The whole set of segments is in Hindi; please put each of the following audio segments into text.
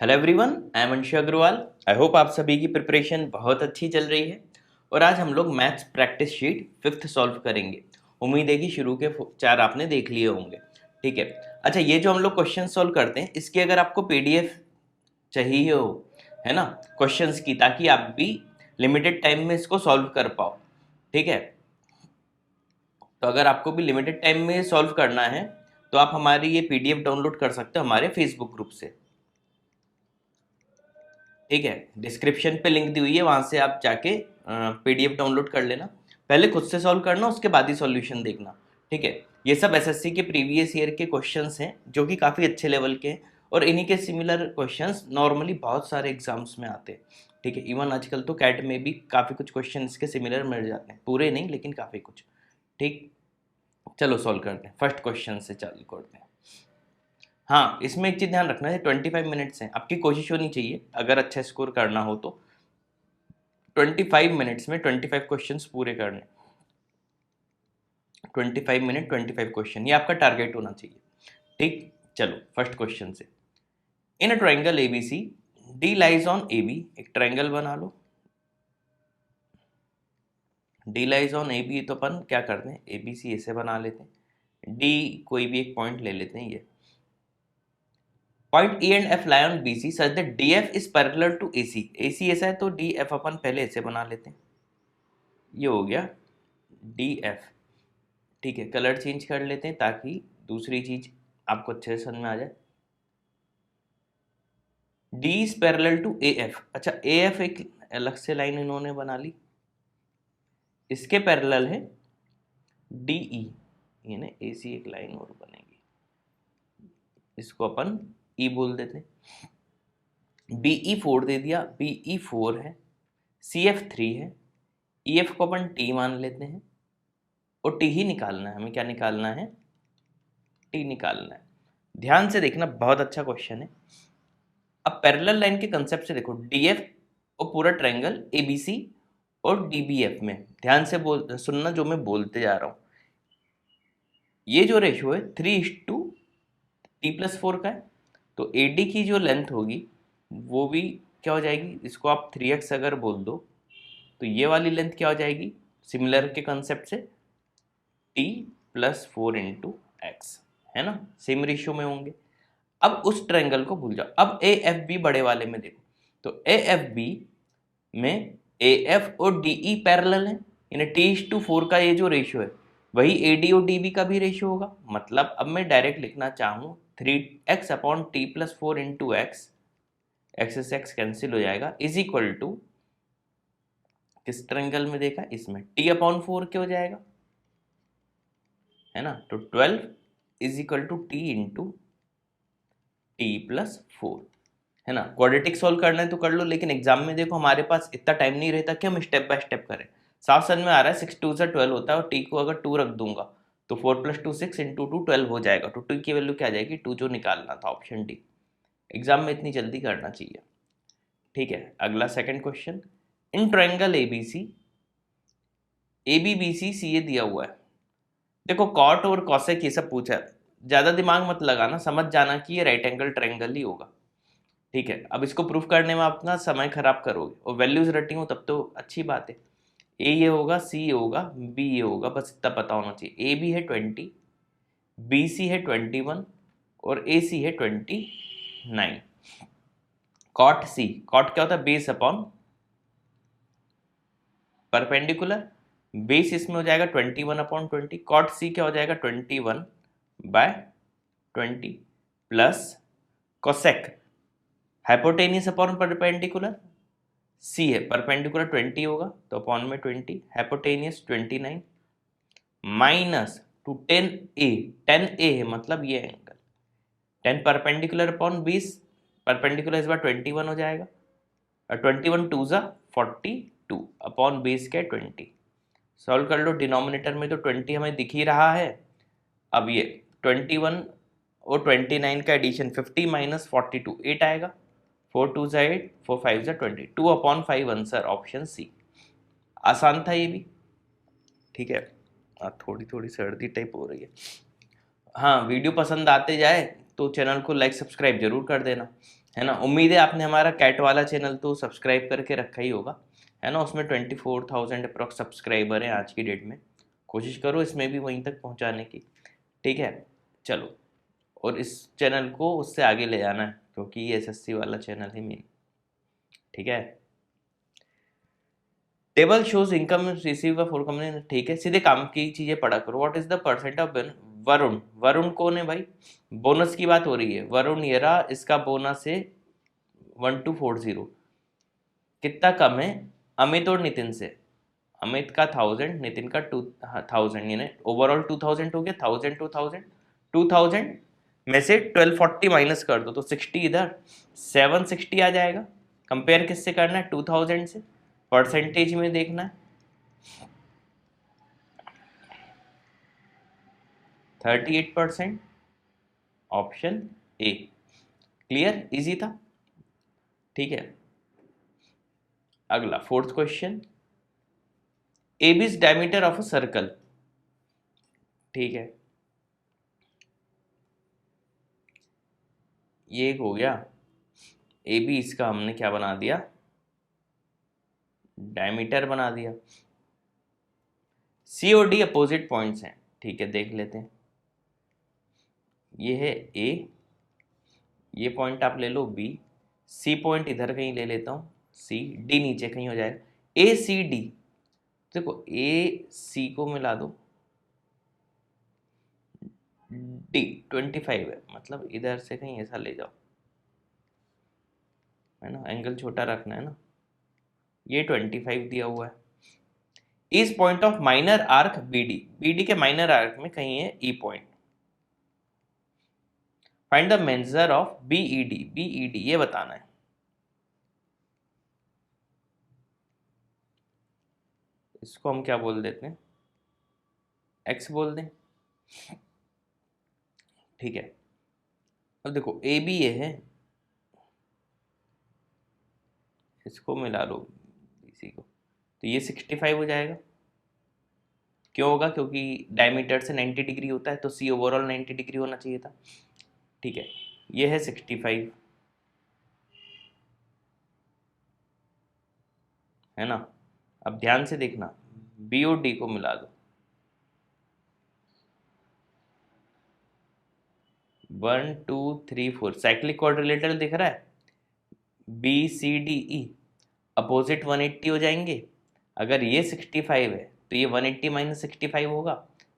Hello everyone, I am Anshu Agarwal. I hope आप सभी की प्रिपरेशन बहुत अच्छी चल रही है। और आज हम लोग maths practice sheet fifth solve करेंगे। उम्मीद है कि शुरू के चार आपने देख लिए होंगे। ठीक है। अच्छा, ये जो हम लोग क्वेश्चन सॉल्व करते हैं इसकी अगर आपको पीडीएफ चाहिए हो, है ना, क्वेश्चंस की, ताकि आप भी लिमिटेड टाइम में इसको सॉल्व कर पाओ। ठीक है। तो अगर आपको भी लिमिटेड टाइम में सॉल्व करना है तो आप हमारी ये पीडीएफ डाउनलोड कर सकते हो हमारे फेसबुक ग्रुप से। ठीक है, डिस्क्रिप्शन पे लिंक दी हुई है, वहां से आप जाके पीडीएफ डाउनलोड कर लेना। पहले खुद से सॉल्व करना, उसके बाद ही सॉल्यूशन देखना। ठीक है। ये सब एसएससी के प्रीवियस ईयर के क्वेश्चंस हैं जो कि काफ़ी अच्छे लेवल के हैं, और इन्हीं के सिमिलर क्वेश्चंस नॉर्मली बहुत सारे एग्जाम्स में आते हैं। ठीक है। इवन आजकल तो कैट में भी काफ़ी कुछ क्वेश्चन इसके सिमिलर मिल जाते हैं, पूरे नहीं लेकिन काफ़ी कुछ। ठीक। चलो सॉल्व करते हैं, फर्स्ट क्वेश्चन से चालू करते हैं। हाँ, इसमें एक चीज़ ध्यान रखना है, 25 मिनट्स हैं, आपकी कोशिश होनी चाहिए अगर अच्छा स्कोर करना हो तो 25 मिनट्स में 25 क्वेश्चंस पूरे करने। 25 मिनट 25 क्वेश्चन, ये आपका टारगेट होना चाहिए। ठीक। चलो फर्स्ट क्वेश्चन से। In a triangle A B C D lies on A B, एक ट्रायंगल बना लो। D lies on A B, तो अपन क्या करते हैं, ए बी सी ऐसे बना लेते हैं। डी कोई भी एक पॉइंट ले लेते हैं, ये point E and F lie on B C such that D F is parallel to A C. A C ऐसा है तो डी एफ अपन पहले ऐसे बना लेते हैं। ये हो गया डी एफ। ठीक है, कलर चेंज कर लेते हैं ताकि दूसरी चीज आपको अच्छे से समझ में आ जाए। D is parallel to A F. अच्छा, ए एफ एक अलग से लाइन इन्होंने बना ली, इसके पैरेलल है डी ई, यानी ए सी एक लाइन और बनेगी, इसको अपन ई बोल देते हैं। बी ई 4 दे दिया, बी ई 4 है, सी एफ 3 है, ई एफ को अपन टी मान लेते हैं, और टी ही निकालना है हमें। क्या निकालना है? टी निकालना है। ध्यान से देखना, बहुत अच्छा क्वेश्चन है। अब पैरेलल लाइन के कंसेप्ट से देखो, डी एफ और पूरा ट्रायंगल ए बी सी और डी बी एफ में ध्यान से सुनना जो मैं बोलते जा रहा हूँ। ये जो रेशियो है 3:T+4 का है, तो ए डी की जो लेंथ होगी वो भी क्या हो जाएगी, इसको आप 3x अगर बोल दो तो ये वाली लेंथ क्या हो जाएगी, सिमिलर के कंसेप्ट से T+4 × x, है ना, सेम रेशियो में होंगे। अब उस ट्रायंगल को भूल जाओ। अब ए एफ बी बड़े वाले में देखो, तो ए एफ बी में ए एफ और डी ई पैरेलल है, यानी T:4 का ये जो रेशियो है वही ए डी और डी बी का भी रेशियो होगा। मतलब अब मैं डायरेक्ट लिखना चाहूँ 3x/T+4 × x, एक्स से एक्स कैंसिल हो जाएगा, इज इक्वल टू, किस ट्रायंगल में देखा, इसमें T/4 क्या हो जाएगा, है ना, तो 12 इज इक्वल टू T/T+4, है ना। क्वाड्रेटिक सॉल्व करना है तो कर लो, लेकिन एग्जाम में देखो हमारे पास इतना टाइम नहीं रहता कि हम स्टेप बाय स्टेप करें। साफ समझ में आ रहा है, 6 2 से 12 होता है, और टी को अगर 2 रख दूंगा तो 4+2 6 × 2 12 हो जाएगा, तो टी की वैल्यू क्या आ जाएगी, 2 जो निकालना था, ऑप्शन डी। एग्जाम में इतनी जल्दी करना चाहिए। ठीक है, अगला second question. In triangle ABC, A B B C C A दिया हुआ है। देखो कॉट और कॉसेक ये सब पूछा है, ज्यादा दिमाग मत लगाना, समझ जाना कि ये राइट एंगल ट्रायंगल ही होगा। ठीक है, अब इसको प्रूफ करने में अपना समय खराब करोगे, और वैल्यूज रटी हो तब तो अच्छी बात है। ए ये होगा, सी ये होगा, बी ये होगा, बस इतना पता होना चाहिए। ए बी है 20, बी सी है 21, और ए सी है 29। कॉट सी, कॉट क्या होता है, बेस अपॉन परपेंडिकुलर, बेस इसमें हो जाएगा 21/20। कॉट सी क्या हो जाएगा, 21/20 plus cosec hypotenuse upon perpendicular, C है परपेंडिकुलर 20 होगा तो अपॉन में 20, hypotenuse 29, minus two 10a, 10a है मतलब ये एंगल, 10 परपेंडिकुलर अपॉन 20, परपेंडिकुलर इस बार 21 हो जाएगा, और 21 2 ज़ा 42 अपॉन बेस क्या 20। सॉल्व कर लो, डिनोमिनेटर में तो 20 हमें दिख ही रहा है। अब ये 21 और 29 का एडिशन 50 माइनस 42 8 आएगा, 4 2 ज़ा 8, 4 5 ज़ा 20, 2/5 आंसर ऑप्शन सी। आसान था ये भी। ठीक है, थोड़ी थोड़ी सर्दी टाइप हो रही है। हाँ, वीडियो पसंद आते जाए तो चैनल को लाइक सब्सक्राइब जरूर कर देना। है ना। उम्मीद है आपने हमारा कैट वाला चैनल तो सब्सक्राइब करके रखा ही होगा, है ना। उसमें 24,000 अप्रॉक्स सब्सक्राइबर हैं आज की डेट में। कोशिश करो इसमें भी वहीं तक पहुंचाने की, ठीक है। चलो, और इस चैनल को उससे आगे ले जाना है क्योंकि ये एसएससी वाला चैनल है मेन, ठीक है। Table shows income receive for company, ठीक है। सीधे काम की चीजें पढ़ा करो। What is the percent of Varun, Varun कौन है भाई? बोनस की बात हो रही है। वरुण येरा, इसका बोनस है 1240। कितना कम है अमित और नितिन से? अमित का 1000, नितिन का 2000, यानी ओवरऑल 2000 हो गया। 1000 2000, 2000 में से 1240 माइनस कर दो तो 60 इधर, 760 आ जाएगा। कंपेयर किससे करना है? 2000 से। परसेंटेज में देखना है, 38%, ऑप्शन ए। क्लियर, इजी था, ठीक है। अगला fourth question, A B is diameter of a circle, ठीक है। ये एक हो गया। ए बी इसका हमने क्या बना दिया? डायमीटर बना दिया। सी और डी अपोजिट पॉइंट्स हैं, ठीक है, देख लेते हैं। ये है ए, ये पॉइंट आप ले लो बी, सी पॉइंट इधर कहीं ले लेता हूँ सी, डी नीचे कहीं हो जाएगा। ए सी डी, देखो ए सी को मिला दो, डी 25 है, मतलब इधर से कहीं ऐसा ले जाओ, है ना, एंगल छोटा रखना है ना। ये 25 दिया हुआ है। इस point of minor arc B D, B D के माइनर आर्क में कहीं है E point. Find the major of B E D, B E D ये बताना है। इसको हम क्या बोल देते हैं? एक्स बोल दें, ठीक है। अब देखो ए बी ये है, इसको मिला लो इसी को, तो ये 65 हो जाएगा। क्यों होगा? क्योंकि डायमीटर से 90 डिग्री होता है, तो सी ओवरऑल 90 डिग्री होना चाहिए था, ठीक है। ये है 65, है ना। अब ध्यान से देखना, बी और डी को मिला दो, 1 2 3 4 साइक्लिक क्वाड्रिलेटरल दिख रहा है। B C D E opposite 180 हो जाएंगे। अगर ये 65 है तो ये 180 माइनस 65 होगा,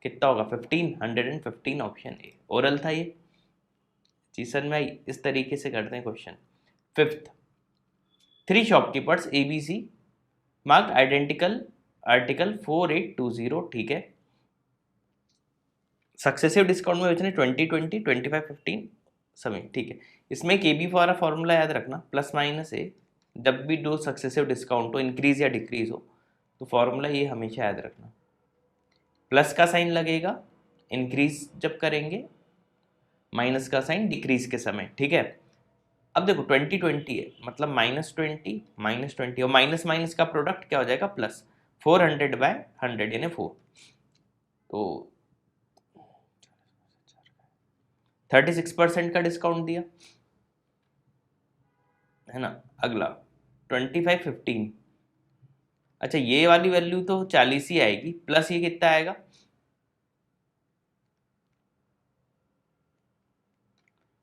कितना होगा? 15, 115, ऑप्शन ए। ओरल था ये, सीजन में आई। इस तरीके से करते हैं question. Fifth, 3 shopkeepers A B C mark identical article 4820, ठीक है। सक्सेसिव डिस्काउंट में बेचने 20 20 25 15 सभी, ठीक है। इसमें के बी वाला फॉर्मूला याद रखना, प्लस माइनस ए। जब भी दो सक्सेसिव डिस्काउंट हो, इंक्रीज या डिक्रीज हो, तो फॉर्मूला ये हमेशा याद रखना। प्लस का साइन लगेगा इंक्रीज जब करेंगे, माइनस का साइन डिक्रीज के समय, ठीक है। अब देखो 20 20 है, मतलब -20 और माइनस माइनस का प्रोडक्ट क्या हो जाएगा? प्लस। 400/100 यानी 4, तो 36% का डिस्काउंट दिया, है ना। अगला 25 15, अच्छा ये वाली वैल्यू तो 40 ही आएगी, प्लस ये कितना आएगा?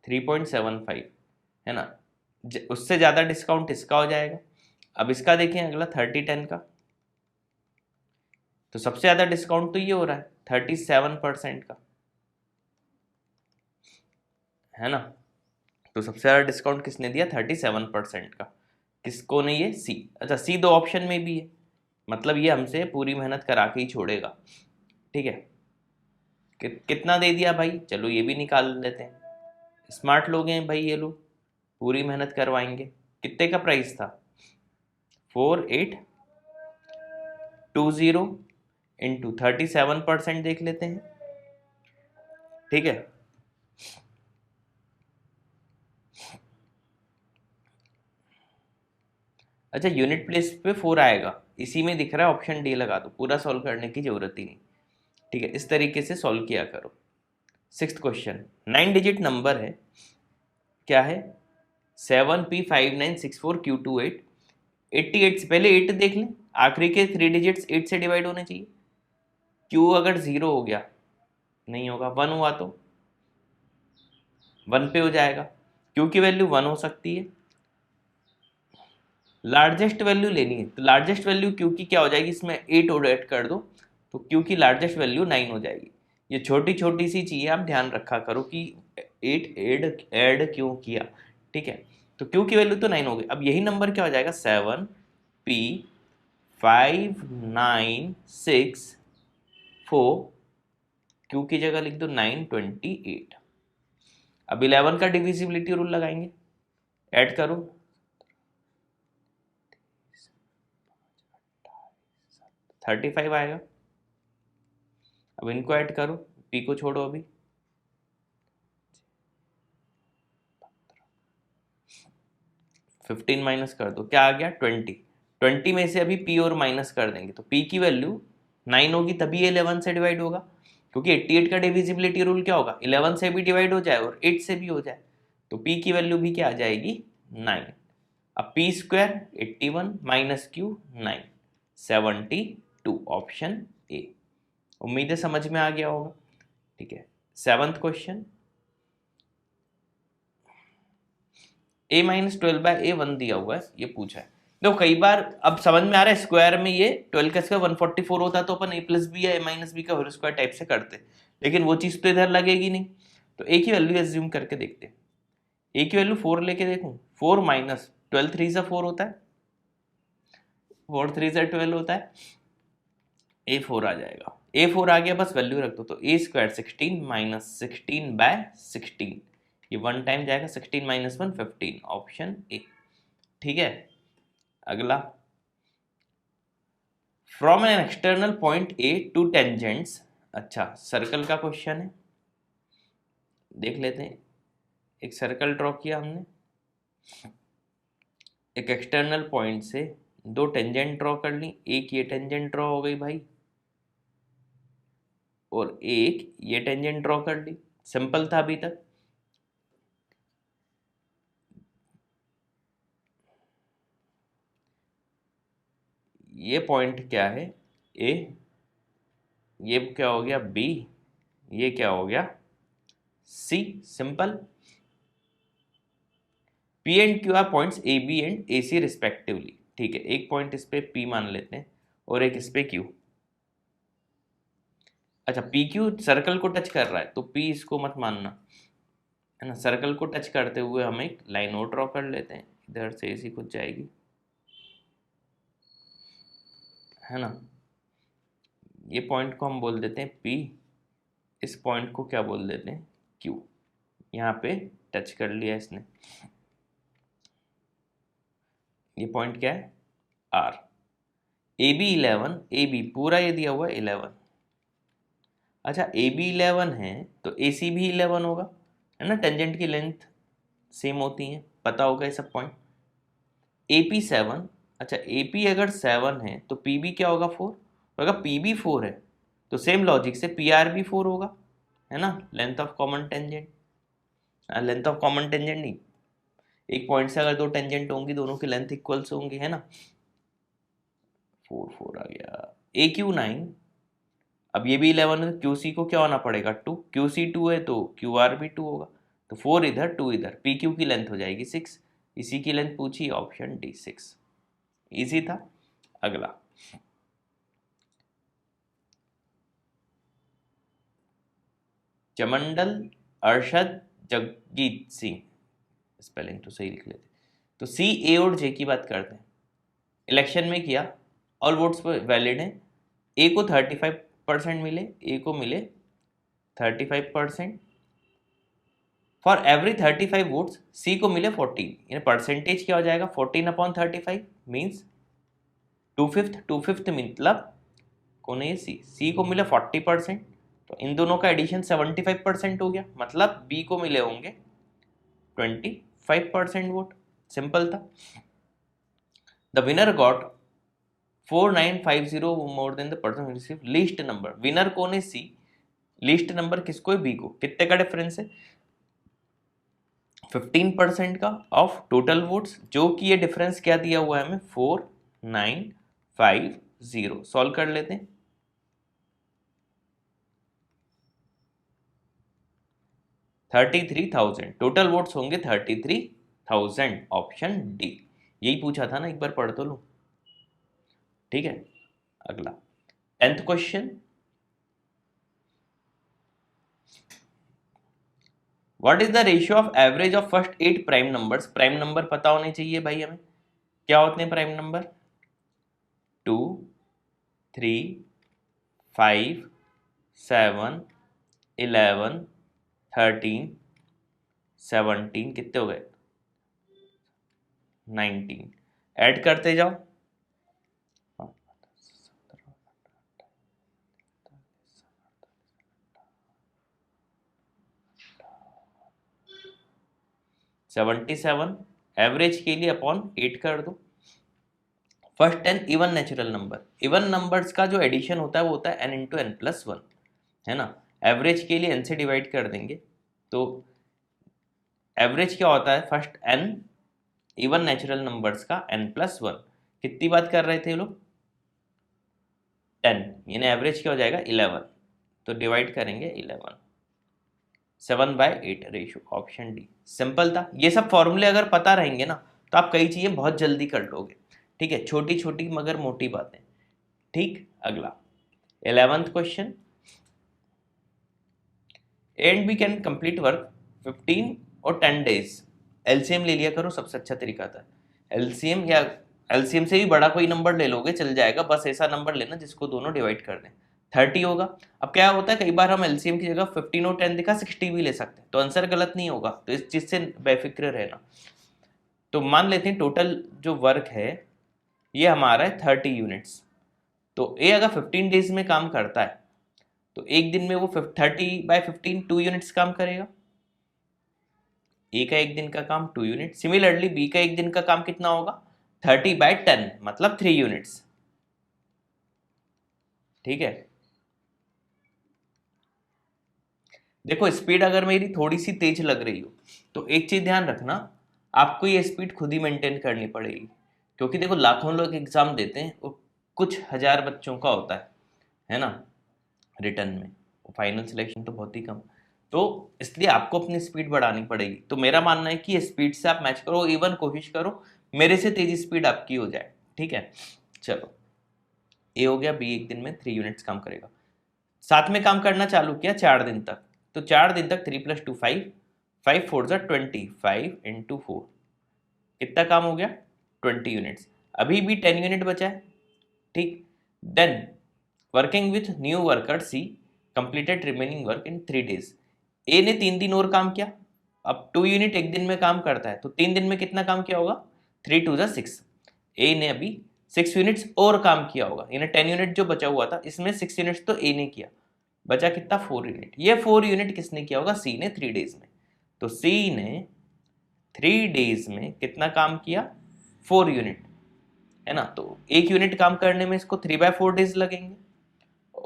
3.75, है ना। उससे ज़्यादा डिस्काउंट इसका हो जाएगा। अब इसका देखें अगला 30 10 का, तो सबसे ज़्यादा डिस्काउंट तो ये हो रहा है 37% का, है ना। तो सबसे ज़्यादा डिस्काउंट किसने दिया? 37% का। किसको नहीं है? सी। अच्छा सी दो ऑप्शन में भी है, मतलब ये हमसे पूरी मेहनत करा के ही छोड़ेगा, ठीक है। कितना दे दिया भाई? चलो ये भी निकाल लेते हैं, स्मार्ट लोग हैं भाई ये लोग, पूरी मेहनत करवाएंगे। कितने का प्राइस था? 4820 इंटू 37% देख लेते हैं, ठीक है। अच्छा यूनिट प्लेस पे 4 आएगा, इसी में दिख रहा है, ऑप्शन डी लगा दो, पूरा सॉल्व करने की जरूरत ही नहीं, ठीक है। इस तरीके से सॉल्व किया करो। सिक्स्थ क्वेश्चन, 9 डिजिट नंबर है, क्या है? 7P5964Q28, 88 से पहले 8 देख लें, आखिरी के 3 डिजिट्स 8 से डिवाइड होने चाहिए। Q अगर 0 हो गया नहीं होगा, 1 हुआ तो 1 पे हो जाएगा। Q की वैल्यू 1 हो सकती है। लार्जेस्ट वैल्यू लेनी है तो लार्जेस्ट वैल्यू Q की क्या हो जाएगी, इसमें 8 और ऐड कर दो तो Q की लार्जेस्ट वैल्यू 9 हो जाएगी। ये छोटी छोटी सी चीज़ें आप ध्यान रखा करो कि 8 ऐड क्यों किया, ठीक है। तो Q की वैल्यू तो 9 हो गई। अब यही नंबर क्या हो जाएगा, 7P5964, Q की जगह लिख दो 928। अब 11 का डिविजिबिलिटी रूल लगाएंगे, ऐड करो 35 आएगा। अब इनको ऐड करो, P को छोड़ो अभी, 15 माइनस कर दो, क्या आ गया 20। 20 में से अभी P और माइनस कर देंगे तो P की वैल्यू 9 होगी, तभी 11 से डिवाइड होगा, क्योंकि 88 का डिविजिबिलिटी रूल क्या होगा, 11 से भी डिवाइड हो जाए और 8 से भी हो जाए, तो P की वैल्यू भी क्या आ जाएगी 9। अब P square 81 minus Q 9, 72, option A. उम्मीद है समझ में आ गया होगा, ठीक है। 7th question, a minus 12/a1 दिया हुआ है, ये पूछा है। देखो कई बार अब समझ में आ रहा है, स्क्वायर में ये 12 का स्क्वायर 144 होता तो अपन a प्लस बी या a माइनस बी का होल स्क्वायर टाइप से करते, लेकिन वो चीज़ तो इधर लगेगी नहीं, तो a की वैल्यू एज्यूम करके देखते हैं। a की वैल्यू 4 लेके देखूँ, 4 माइनस 12 3 से 4 होता है, 4 3 से 12 होता है, a4 आ जाएगा। a4 आ गया, बस वैल्यू रख दो, तो a स्क्वायर 16 माइनस 16/16, ये 1 टाइम जाएगा, 16 माइनस 1 15, ऑप्शन ए, ठीक है। अगला, from an external point A to tangents, अच्छा सर्कल का क्वेश्चन है, देख लेते हैं। एक सर्कल ड्रॉ किया हमने, एक एक्सटर्नल पॉइंट से 2 टेंजेंट ड्रॉ कर ली, एक ये टेंजेंट ड्रॉ हो गई भाई, और एक ये टेंजेंट ड्रॉ कर ली, सिंपल था अभी तक। ये पॉइंट क्या है, ए, ये क्या हो गया बी, ये क्या हो गया C, simple. P and Q R points A B and A C respectively, ठीक है। एक पॉइंट इस पे पी मान लेते हैं और एक इस पे क्यू। अच्छा पी क्यू सर्कल को टच कर रहा है तो पी इसको मत मानना, है ना। सर्कल को टच करते हुए हम एक लाइन और ड्रॉ कर लेते हैं, इधर से ऐसी कुछ जाएगी, है ना। ये पॉइंट को हम बोल देते हैं P, इस पॉइंट को क्या बोल देते हैं Q। यहाँ पे टच कर लिया इसने, ये पॉइंट क्या है R। AB 11, AB पूरा ये दिया हुआ है 11। अच्छा AB 11 है तो AC भी 11 होगा, है ना, टेंजेंट की लेंथ सेम होती है, पता होगा ये सब पॉइंट। AP 7, अच्छा AP अगर 7 है तो PB क्या होगा 4, तो अगर PB 4 है तो सेम लॉजिक से PR भी 4 होगा, है ना, length of common tangent, length of common tangent नहीं, एक पॉइंट से अगर 2 टेंजेंट होंगी दोनों की लेंथ इक्वल्स होंगी, है ना। 4 4 आ गया। AQ9, अब ये भी 11 है, QC को क्या होना पड़ेगा 2, QC 2 है तो QR भी 2 होगा, तो 4 इधर 2 इधर, PQ की लेंथ हो जाएगी 6, इसी की लेंथ पूछी, ऑप्शन डी 6, इजी था। अगला, चमंडल अरशद जगजीत सिंह, स्पेलिंग तो सही लिख लेते, तो C A और J की बात करते हैं। इलेक्शन में किया, ऑल वोट्स वैलिड हैं, ए को 35% मिले, ए को मिले 35%, फॉर एवरी 35 वोट्स सी को मिले 14, यानी परसेंटेज क्या हो जाएगा 14/35 मीन्स 2/5 मतलब कौन है सी को मिले 40%, तो इन दोनों का एडिशन 75% हो गया, मतलब बी को मिले होंगे 25% वोट, सिंपल था। The winner got 4950 more than the person receive least number, winner कौन है सी, लीस्ट नंबर किसको है बी को, कितने का डिफरेंस है 15% का ऑफ टोटल वोट्स, जो कि ये डिफरेंस क्या दिया हुआ है हमें 4950। सॉल्व कर लेते हैं। 33,000 टोटल वोट्स होंगे, 33,000 ऑप्शन डी। यही पूछा था ना, एक बार पढ़ तो लो। ठीक है, अगला 10th question. What is the ratio of average of first 8 prime numbers. Prime number पता होने चाहिए भाई हमें, क्या होते हैं प्राइम नंबर? 2, 3, 5, 7, 11, 13, 17, कितने हो गए? 19। ऐड करते जाओ। 77 एवरेज के लिए अपॉन 8 कर दो। First 10 even natural number, even numbers का जो एडिशन होता है वो होता है n into N plus one, है ना। एवरेज के लिए n से डिवाइड कर देंगे, तो एवरेज क्या होता है? First n even natural numbers का n प्लस वन। कितनी बात कर रहे थे लोग? 10, यानी एवरेज क्या हो जाएगा? 11। तो डिवाइड करेंगे 11, 7/8 रेशियो, ऑप्शन डी। सिंपल था। ये सब फॉर्मूले अगर पता रहेंगे ना तो आप कई चीजें बहुत जल्दी कर लोगे। ठीक है, छोटी छोटी मगर मोटी बातें। ठीक, अगला 11th question. And we can complete work 15 और 10 डेज। एलसीएम ले लिया करो, सबसे अच्छा तरीका था एलसीएम, या एलसीएम से भी बड़ा कोई नंबर ले लोगे चल जाएगा, बस ऐसा नंबर लेना जिसको दोनों डिवाइड कर दें। 30 होगा। अब क्या होता है, कई बार हम एलसीएम की जगह 15 और 10 दिखा 60 भी ले सकते हैं, तो आंसर गलत नहीं होगा, तो इस चीज से बेफिक्र रहना। तो मान लेते हैं टोटल जो वर्क है ये हमारा है 30 यूनिट्स। तो ए अगर 15 डेज में काम करता है तो एक दिन में वो 30/15 2 यूनिट्स काम करेगा। ए का एक दिन का काम 2 यूनिट। सिमिलरली बी का एक दिन का काम कितना होगा? 30/10 मतलब 3 यूनिट्स। ठीक है, देखो स्पीड अगर मेरी थोड़ी सी तेज लग रही हो तो एक चीज ध्यान रखना, आपको ये स्पीड खुद ही मेंटेन करनी पड़ेगी, क्योंकि देखो लाखों लोग एग्जाम देते हैं, वो कुछ हजार बच्चों का होता है ना, रिटर्न में। फाइनल सिलेक्शन तो बहुत ही कम, तो इसलिए आपको अपनी स्पीड बढ़ानी पड़ेगी। तो मेरा मानना है कि स्पीड से आप मैच करो, इवन कोशिश करो मेरे से तेजी स्पीड आपकी हो जाए। ठीक है, चलो ए हो गया, बी एक दिन में 3 यूनिट्स काम करेगा। साथ में काम करना चालू किया 4 दिन तक, तो 4 दिन तक 3 + 2 5, 5 4 ज़ा 20, 5 × 4 कितना काम हो गया? 20 यूनिट्स। अभी भी 10 यूनिट बचा है। ठीक, then working with new worker C completed remaining work in 3 days. A ने 3 दिन और काम किया। अब 2 यूनिट एक दिन में काम करता है, तो 3 दिन में कितना काम किया होगा? 3 2 ज़ा 6। ए ने अभी 6 यूनिट्स और काम किया होगा, यानी 10 यूनिट जो बचा हुआ था इसमें 6 यूनिट्स तो ए ने किया, बचा कितना? 4 यूनिट। ये 4 यूनिट किसने किया होगा? सी ने 3 डेज में। तो सी ने 3 डेज में कितना काम किया? 4 यूनिट, है ना। तो एक यूनिट काम करने में इसको 3/4 डेज लगेंगे,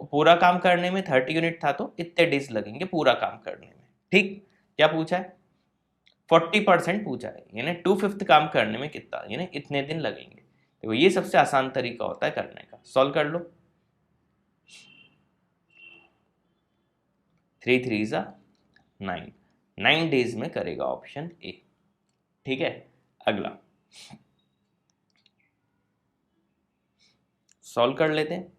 पूरा काम करने में 30 यूनिट था तो इतने डेज लगेंगे पूरा काम करने में। ठीक, क्या पूछा है? 40% पूछा है, यानी 2/5 काम करने में कितना, यानी इतने दिन लगेंगे। तो ये सबसे आसान तरीका होता है करने का। सॉल्व कर लो। 3 3 ज़ा 9, 9 डेज में करेगा ऑप्शन ए। ठीक है, अगला सॉल्व कर लेते हैं।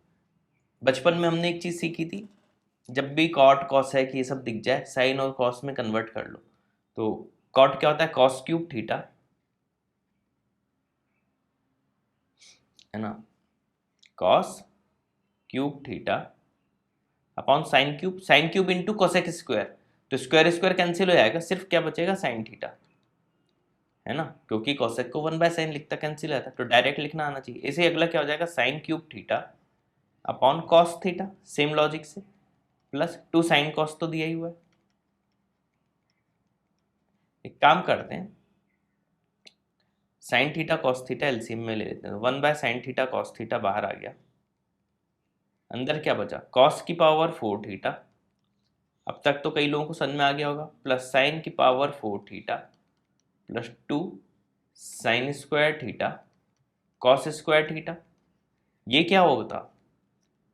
बचपन में हमने एक चीज सीखी थी, जब भी कॉट कॉसेक ये सब दिख जाए साइन और कॉस में कन्वर्ट कर लो। तो कॉट क्या होता है? कॉस क्यूब थीटा, है ना, cos cube theta upon sine cube, sine cube into cosec square. तो स्क्वायर स्क्वायर कैंसिल हो जाएगा, सिर्फ क्या बचेगा? साइन थीटा, है ना, क्योंकि कोसेक को 1/sin लिखता कैंसिल आता, तो डायरेक्ट लिखना आना चाहिए। इसे अगला क्या हो जाएगा? Sine cube theta upon cos theta, same logic से, प्लस 2 साइन कॉस तो दिया ही हुआ है। एक काम करते हैं, sine theta cos theta LCM में ले लेते हैं। 1/sin थीटा कॉस थीटा बाहर आ गया, अंदर क्या बचा? कॉस की पावर 4 थीटा, अब तक तो कई लोगों को समझ में आ गया होगा, प्लस साइन की power 4 theta plus 2 sine square theta cos square theta. ये क्या होता,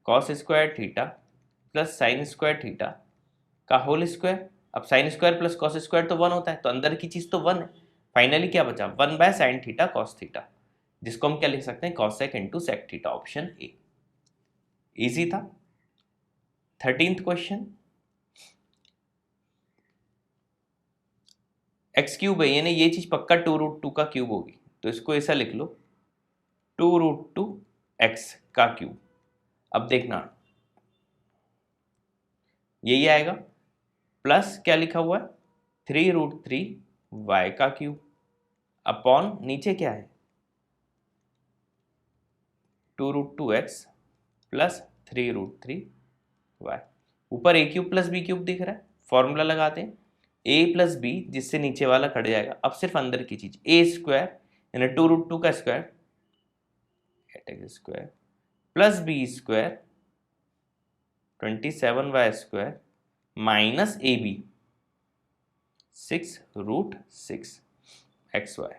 cos square theta plus sine square theta का होल स्क्वायर। अब sine square plus cos square तो 1 होता है, तो अंदर की चीज तो 1 है। फाइनली क्या बचा, 1/sin थीटा कॉस थीटा, जिसको हम क्या लिख सकते हैं, cos sec into sec theta. Option A easy था। 13th क्वेश्चन, एक्स क्यूब है, यानी ये चीज पक्का 2√2 का क्यूब होगी, तो इसको ऐसा लिख लो 2√2 एक्स का क्यूब। अब देखना यही आएगा, प्लस क्या लिखा हुआ है 3√3 वाई का क्यूब अपॉन नीचे क्या है 2√2 एक्स प्लस 3√3 वाई। ऊपर A cube plus B cube दिख रहा है, फॉर्मूला लगाते हैं ए प्लस बी, जिससे नीचे वाला कट जाएगा। अब सिर्फ अंदर की चीज ए स्क्वायर यानी 2√2 का square square plus B square 27y square minus A B 6√6 X Y.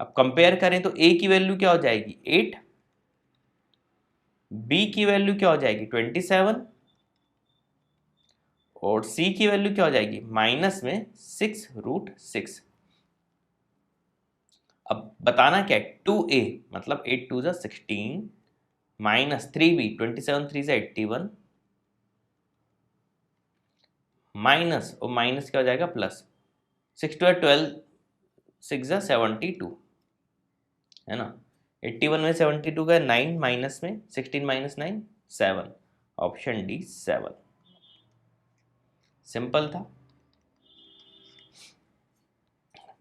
अब कंपेयर करें तो ए की वैल्यू क्या हो जाएगी 8, बी की वैल्यू क्या हो जाएगी 27 और सी की वैल्यू क्या हो जाएगी माइनस में 6√6। अब बताना क्या है 2a मतलब 8 2 16 माइनस 3b 27 3 81 माइनस और माइनस क्या हो जाएगा प्लस 6 2 12 6 72 है ना। 81 में 72 का 9 माइनस में 16 माइनस 9 7। Option D 7। सिंपल था।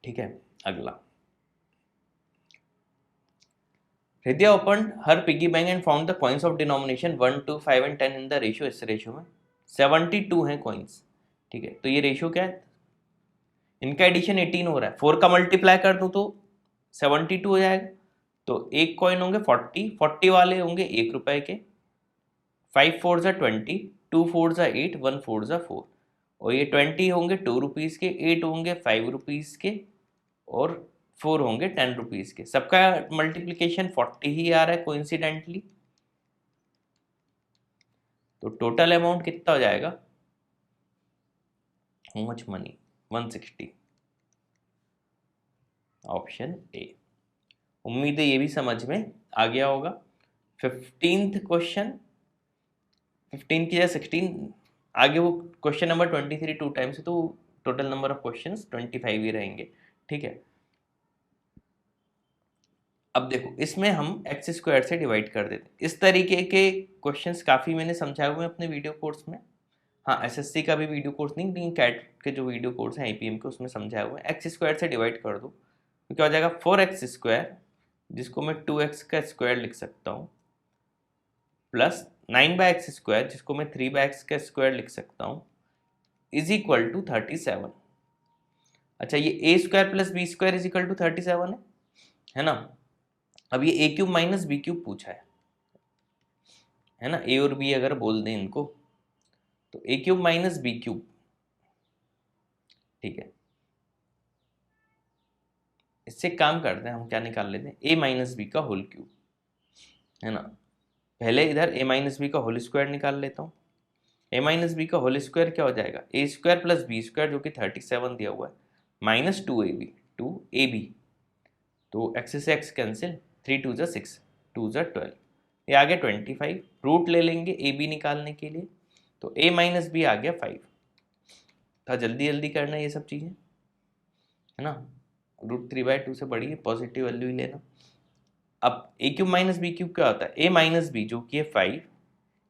ठीक है, अगला हृदय open her piggy bank and found the coins of denomination 1 2 5 and 10 in the ratio. इस रेशियो में 72 हैं कॉइन्स। ठीक है, तो ये रेशियो क्या है, इनका एडिशन 18 हो रहा है, 4 का मल्टीप्लाई कर दूं तो 72 हो जाएगा। तो एक कॉइन होंगे 40 वाले होंगे 1 रुपए के, 5 4 20, 2 4 8, 1 4 4, और ये 20 होंगे 2 रुपीज़ के, 8 होंगे 5 रुपीज़ के और 4 होंगे 10 रुपीज़ के। सबका मल्टीप्लिकेशन 40 ही आ रहा है कोइंसिडेंटली। तो टोटल अमाउंट कितना हो जाएगा, how much money 160। Option A. उम्मीद है ये भी समझ में आ गया होगा। 15th क्वेश्चन, 15 की जगह 16 आगे वो क्वेश्चन नंबर 23 2 टाइम्स है, तो टोटल नंबर ऑफ क्वेश्चंस 25 ही रहेंगे। ठीक है, अब देखो इसमें हम एक्स स्क्वायर से डिवाइड कर देते। इस तरीके के क्वेश्चंस काफ़ी मैंने समझाए हुए हैं अपने वीडियो कोर्स में। हाँ, एसएससी का भी वीडियो कोर्स नहीं, लेकिन कैट के जो वीडियो कोर्स हैं आईपीएम के उसमें समझाए हुए हैं। एक्स स्क्वायर से डिवाइड कर दो तो क्या हो जाएगा 4x स्क्वायर, जिसको मैं 2x का स्क्वायर लिख सकता हूँ, प्लस 9/x स्क्वायर, जिसको मैं 3/x का स्क्वायर लिख सकता हूँ, इज इक्वल टू 37। अच्छा, ये A square plus B square is equal to 37 है ना। अब ये A cube minus B cube पूछा है ना, ए और बी अगर बोल दें इनको तो ए क्यूब माइनस बी क्यूब। ठीक है, इससे काम करते हैं हम, क्या निकाल लेते हैं ए माइनस बी का होल क्यूब है ना। पहले इधर ए माइनस बी का होल स्क्वायर निकाल लेता हूँ। ए माइनस बी का होल स्क्वायर क्या हो जाएगा ए स्क्वायर प्लस बी स्क्वायर, जो कि 37 दिया हुआ है, माइनस 2ab, तो एक्स से एक्स कैंसिल, 3 2 6, 2 12, ये आ गया 25। रूट ले लेंगे ए बी निकालने के लिए, तो a माइनस बी आ गया 5। था जल्दी जल्दी करना ये सब चीज़ें है ना। √3/2 से बड़ी है, पॉजिटिव वैल्यू ही लेना। अब ए क्यूब माइनस बी क्यूब क्या होता है ए माइनस बी, जो कि है 5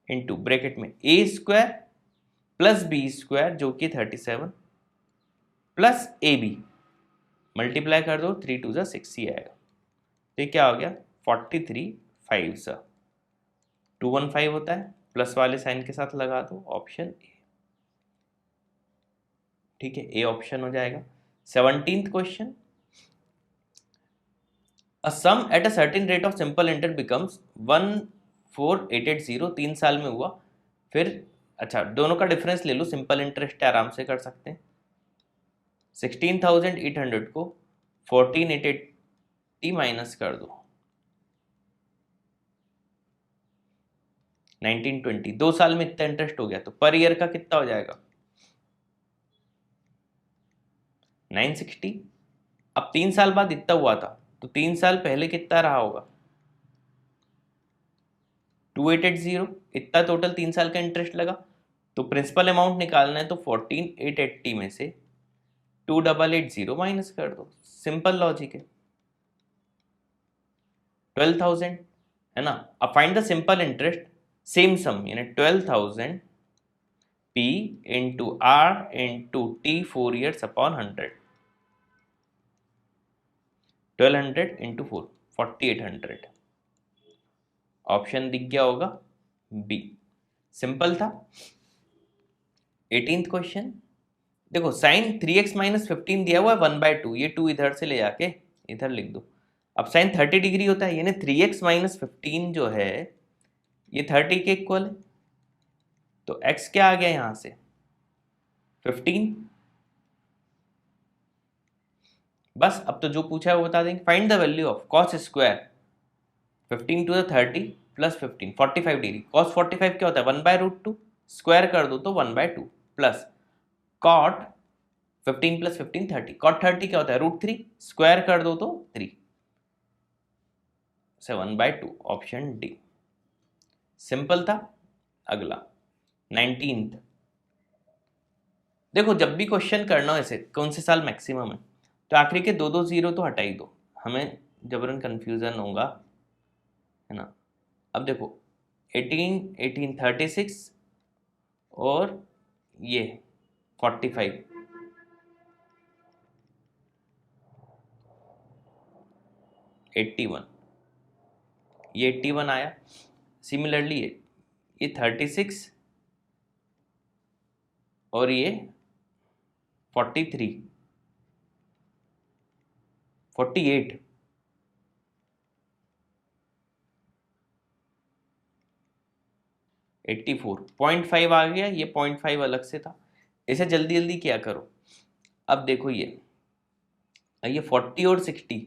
इंटू ब्रैकेट में ए स्क्वायर प्लस बी स्क्वायर, जो कि 37, प्लस ए बी, मल्टीप्लाई कर दो 3 2 6 ही आएगा। तो ये क्या हो गया 43 5 215 होता है, प्लस वाले साइन के साथ लगा दो, ऑप्शन ए। ठीक है, ए ऑप्शन हो जाएगा। 17th question, a sum at a certain rate of simple interest becomes 14880। 3 साल में हुआ। फिर अच्छा, दोनों का डिफरेंस ले लो, सिंपल इंटरेस्ट आराम से कर सकते हैं। 16,800 को 14,880 माइनस कर दो 1920, 2 साल में इतना इंटरेस्ट हो गया तो पर ईयर का कितना हो जाएगा 960। अब 3 साल बाद इतना हुआ था तो 3 साल पहले कितना रहा होगा 2880, इतना टोटल 3 साल का इंटरेस्ट लगा। तो प्रिंसिपल अमाउंट निकालना है तो 14,880 में से 2880 माइनस कर दो, सिंपल लॉजिक है 12,000 है ना। अब find the simple interest same sum यानी 12,000 P into R into T 4 years upon 100, 1200 into 4 4800, option दिख गया होगा बी, सिंपल था। 18th क्वेश्चन देखो, साइन 3x माइनस 15 दिया हुआ है 1/2, ये 2 इधर से ले जाके इधर लिख दो। अब साइन 30 डिग्री होता है यानी 3x माइनस 15 जो है ये 30 के इक्वल है, तो x क्या आ गया यहां से 15। बस अब तो जो पूछा है वो बता देंगे। Find the value of cos square 15 to the 30 plus 15 45 degree. Cos 45 क्या होता है 1/√2, स्क्वायर कर दो तो 1/2 प्लस कॉट 15 प्लस 15 30, कॉट 30 क्या होता है √3, स्क्वायर कर दो तो 3 से 1/2, ऑप्शन डी सिंपल था। अगला 19th देखो, जब भी क्वेश्चन करना हो ऐसे कौन से साल मैक्सिमम है तो आखिरी के 2 जीरो तो हटा ही दो, हमें जबरन कंफ्यूजन होगा है ना। अब देखो 1836 और ये 45, ये 81 आया। सिमिलरली ये 36 और ये 43 48 84 0.5 आ गया, ये 0.5 अलग से था। इसे जल्दी जल्दी क्या करो। अब देखो ये 40 और 60,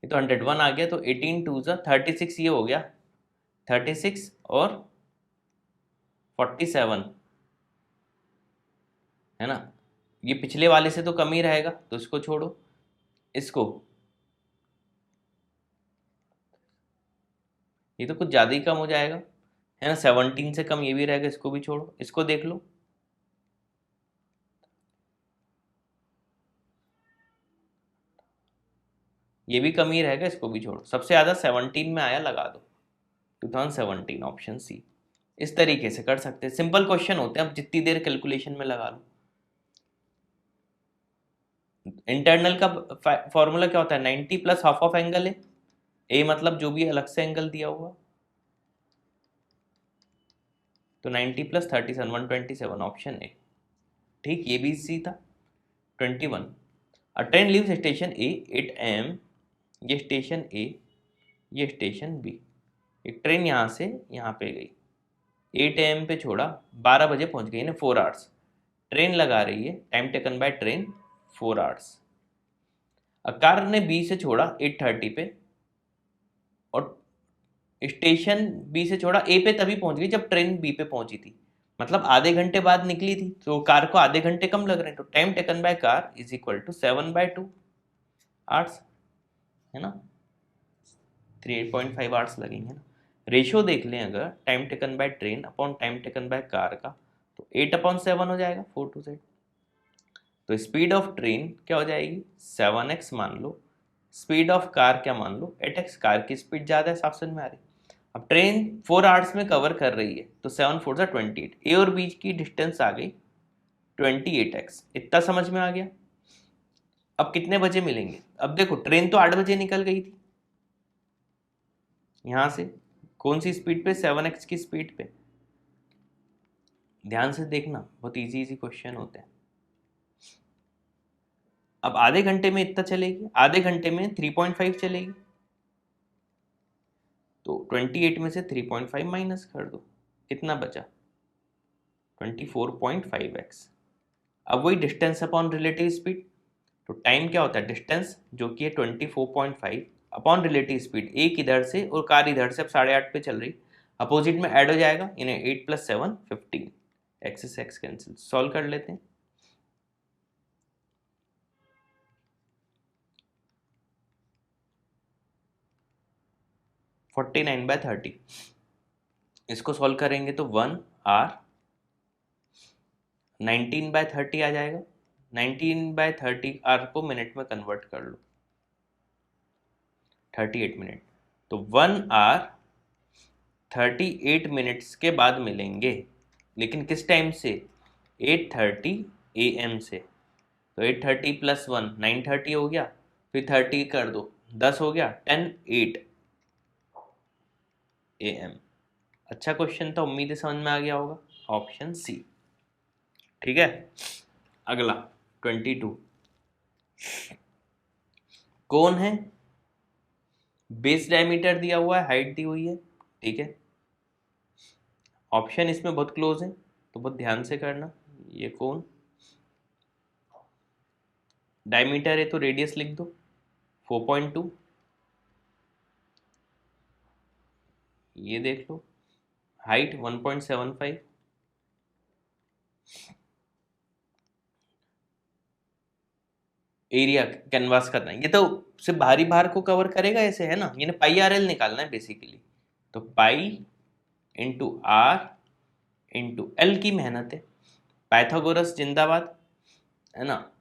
ये तो 101 आ गया, तो 18 2 36 ये हो गया 36 और 47 है ना। ये पिछले वाले से तो कम ही रहेगा तो इसको छोड़ो, इसको ये तो कुछ ज़्यादा ही कम हो जाएगा है ना, 17 से कम ये भी रहेगा, इसको भी छोड़ो, इसको देख लो ये भी कम ही रहेगा, इसको भी छोड़ो। सबसे ज़्यादा 17 में आया, लगा दो 2017, ऑप्शन सी। इस तरीके से कर सकते हैं, सिंपल क्वेश्चन होते हैं, अब जितनी देर कैलकुलेशन में लगा लो। इंटरनल का फॉर्मूला क्या होता है 90 प्लस हाफ ऑफ एंगल है, ए मतलब जो भी अलग से एंगल दिया हुआ, तो 90 प्लस 37 127, ऑप्शन ए ठीक, ये भी सी था। 21 अ train leaves station A 8 AM, ये स्टेशन ए ये स्टेशन बी। एक ट्रेन यहाँ से यहाँ पे गई 8 AM पे छोड़ा, 12 बजे पहुँच गई ना, 4 आवर्स ट्रेन लगा रही है, time taken by train 4 hours. Car ने बी से छोड़ा 8:30 पे और स्टेशन बी से छोड़ा ए पे तभी पहुंच गई जब ट्रेन बी पे पहुंची थी, मतलब आधे घंटे बाद निकली थी, तो कार को आधे घंटे कम लग रहे हैं, तो time taken by car is equal to 7/2 hours है ना, 3.5 आवर्स लगेंगे ना। रेशियो देख लें अगर time taken by train upon time taken by car का, तो 8/7 हो जाएगा 4 to Z। तो स्पीड ऑफ ट्रेन क्या हो जाएगी 7x मान लो, स्पीड ऑफ कार क्या मान लो 8x, कार की स्पीड ज़्यादा है, साफ समझ में आ रही। अब ट्रेन 4 आवर्स में कवर कर रही है तो 7 4 28, ए और बी की डिस्टेंस आ गई 28x, इतना समझ में आ गया। अब कितने बजे मिलेंगे, अब देखो ट्रेन तो 8 बजे निकल गई थी यहां से, कौन सी स्पीड पे 7x की स्पीड पे, ध्यान से देखना बहुत इजी क्वेश्चन होते हैं। अब आधे घंटे में इतना चलेगी, आधे घंटे में 3.5 चलेगी, तो 28 में से 3.5 माइनस कर दो, कितना बचा 24.5x। अब वही डिस्टेंस अपॉन रिलेटिव स्पीड, तो टाइम क्या होता है, डिस्टेंस जो कि है 24.5 अपॉन रिलेटिव स्पीड, एक इधर से और कार इधर से अब 8:30 पे चल रही, अपोजिट में ऐड हो जाएगा, इन्हें 8 + 7 15, एक्स से एक्स कैंसिल, सॉल्व कर लेते हैं। फोर्टी 49/30, इसको सॉल्व करेंगे तो 1 r 19/30 आ जाएगा। 19/30 r को मिनट में कन्वर्ट कर लो, 38 मिनट। तो 1 r 38 मिनट्स के बाद मिलेंगे, लेकिन किस टाइम से, 8:30 AM से। तो 8:30 + 1 9:30 हो गया, फिर 30 कर दो 10 हो गया, 10 8 AM। अच्छा क्वेश्चन था, उम्मीद है समझ में आ गया होगा, ऑप्शन सी। ठीक है, अगला 22, कौन है, बेस डायमीटर दिया हुआ है, हाइट दी हुई है, ठीक है, ऑप्शन इसमें बहुत क्लोज है तो बहुत ध्यान से करना। ये कौन, डायमीटर है तो रेडियस लिख दो 4.2, ये देख लो, हाइट 1.75, एरिया कैनवास करना है, ये तो सिर्फ बाहरी भार को कवर करेगा ऐसे, है ना, ये पाई आर एल निकालना है बेसिकली। तो pi into R into L की मेहनत है, पाइथागोरस जिंदाबाद, है ना।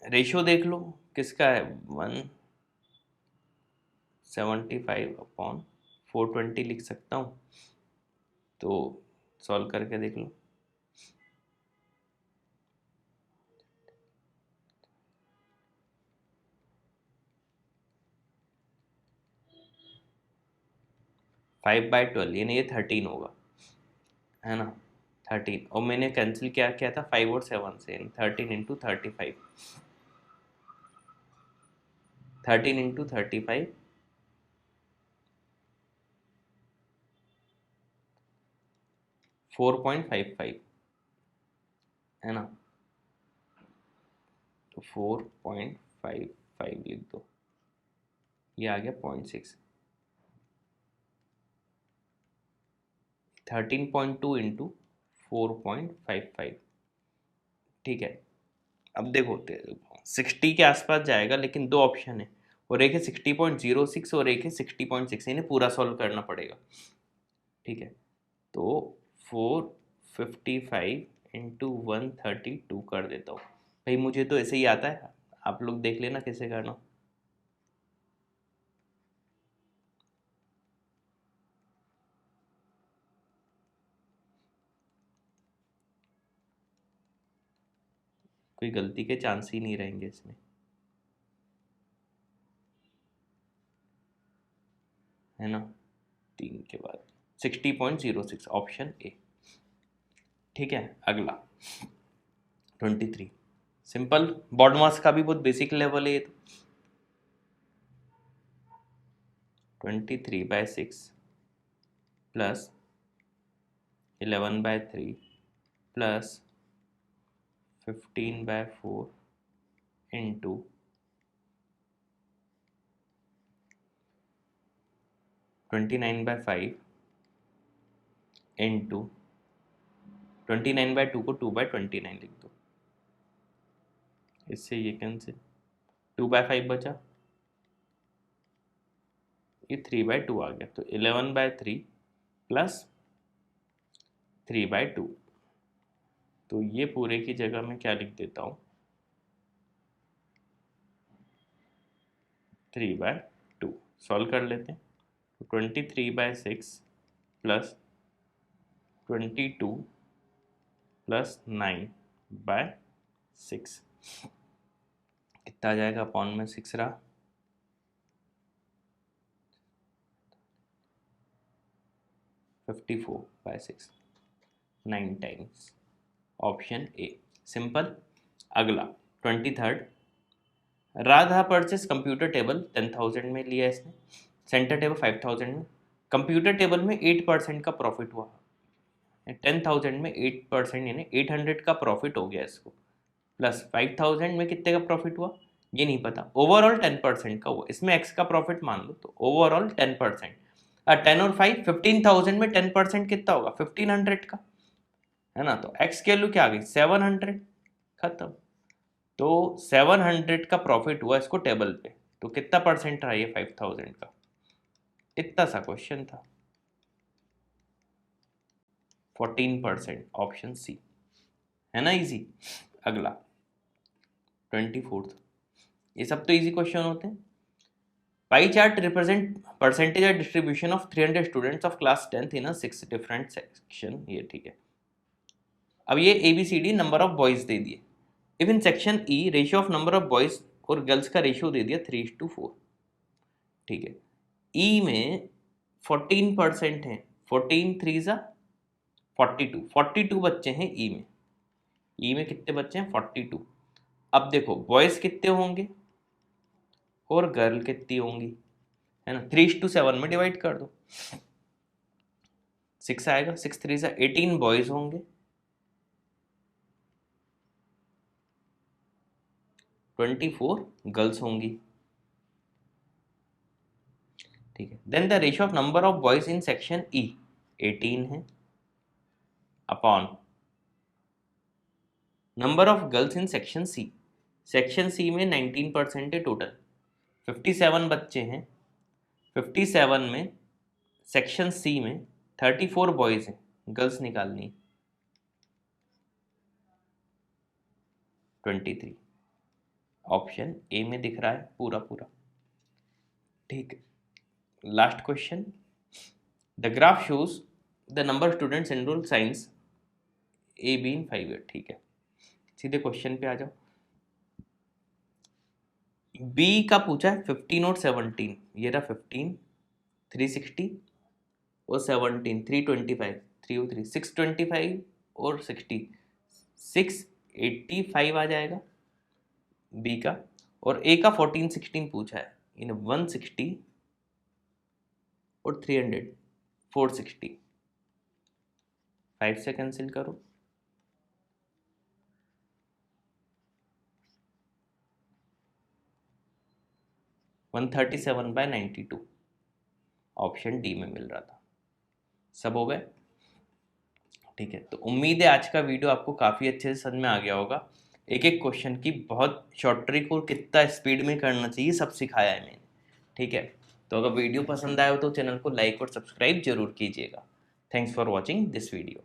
रेशियो देख लो किसका है, 175/420 लिख सकता हूँ, तो सॉल्व करके देख लो। 5/12 यानी ये 13 होगा, है ना, 13, और मैंने कैंसिल क्या किया था 5 और 7 से, 13 × 35, 13 × 35 4.55, है ना, तो 4.55 लिख दो, ये आ गया 0.6, 13.2 × 4.55, ठीक है। अब देखो 60 के आसपास जाएगा, लेकिन दो ऑप्शन है, और एक है 60.06 और एक है 60.6, इन्हें पूरा सॉल्व करना पड़ेगा, ठीक है। तो 455 × 132 कर देता हूँ, भाई मुझे तो ऐसे ही आता है, आप लोग देख लेना कैसे करना। कोई गलती के चांस ही नहीं रहेंगे इसमें, है ना। 3 के बाद 60.06, ऑप्शन ए, ठीक है। अगला 23, सिंपल, बॉड मास का भी बहुत बेसिक लेवल है ये तो, 23/6 प्लस 11/3 प्लस 15/4 इंटू 29/5 इंटू 29/2 को 2/29 लिख दो, इससे ये कैंसिल, 2/5 बचा, ये 3/2 आ गया, तो 11/3 प्लस 3/2, तो ये पूरे की जगह मैं क्या लिख देता हूँ, 3/2, सॉल्व कर लेते हैं। तो 23/6 प्लस 22 प्लस 9/6, कितना आ जाएगा, अपॉन में 6 रहा, 54/6, 9 टाइम्स, ऑप्शन ए, सिंपल। अगला 23, राधा परचेस कंप्यूटर टेबल 10,000 में लिया इसने, सेंटर टेबल 5,000 में, कंप्यूटर टेबल में 8% का प्रॉफिट हुआ, 10,000 में 8% यानी 800 का प्रॉफिट हो गया इसको, प्लस 5,000 में कितने का प्रॉफिट हुआ, ये नहीं पता। ओवरऑल 10% का हुआ, इसमें एक्स का प्रॉफिट मान लो, तो ओवरऑल 10%। 10 और 5 15,000 में 10% कितना होगा? 1500 का, है ना। तो एक्स की वैल्यू क्या आ गई? 700। खत्म। तो 700 का प्रॉफिट हुआ इसको टेबल पे, तो कितना परसेंट रहा ये 5000 का? इतना सा क्वेश्चन था, 14%, ऑप्शन सी, है ना इजी। अगला 24th, ये सब तो इजी क्वेश्चन होते हैं। पाई चार्ट रिप्रेजेंट परसेंटेज और distribution of 300 students of class 10th in 6 different section, ये ठीक है। अब ये ABCD नंबर ऑफ बॉयज दे दिए। If in section E ratio of number of boys और गर्ल्स का रेशियो दे दिया 3:4, ठीक है। ई में 14% है, 14 3 जा 42, 42 बच्चे हैं ई में। ई में कितने बच्चे हैं? 42। अब देखो बॉयज कितने होंगे और गर्ल कितनी होंगी, है ना। 3:7 में डिवाइड कर दो, 6 आएगा। 6 3 जा 18 बॉयज होंगे, 24 गर्ल्स होंगी, ठीक है। Then the ratio of number of boys in section E 18 है, upon number of girls in section C. Section C में 19% है टोटल, 57 बच्चे हैं। 57 में सेक्शन सी में 34 बॉयज हैं, गर्ल्स निकालनी 23। ऑप्शन ए में दिख रहा है पूरा पूरा, ठीक है। Last question, the graph shows the number students enrol science A be in 5 year, ठीक है। सीधे क्वेश्चन पे आ जाओ। बी का पूछा है 15 और 17, ये रहा 15 360 और 17 325, 3 और 3 625 और 60 685 आ जाएगा बी का। और ए का 14 16 पूछा है, इन 160 और 300 460, 5 से कैंसिल करो, वन 137/92, ऑप्शन डी में मिल रहा था। सब हो गए, ठीक है। तो उम्मीद है आज का वीडियो आपको काफ़ी अच्छे से समझ में आ गया होगा। एक एक क्वेश्चन की बहुत शॉर्ट ट्रिक और कितना स्पीड में करना चाहिए सब सिखाया है मैंने, ठीक है। तो अगर वीडियो पसंद आया हो तो चैनल को लाइक और सब्सक्राइब जरूर कीजिएगा। Thanks for watching this video.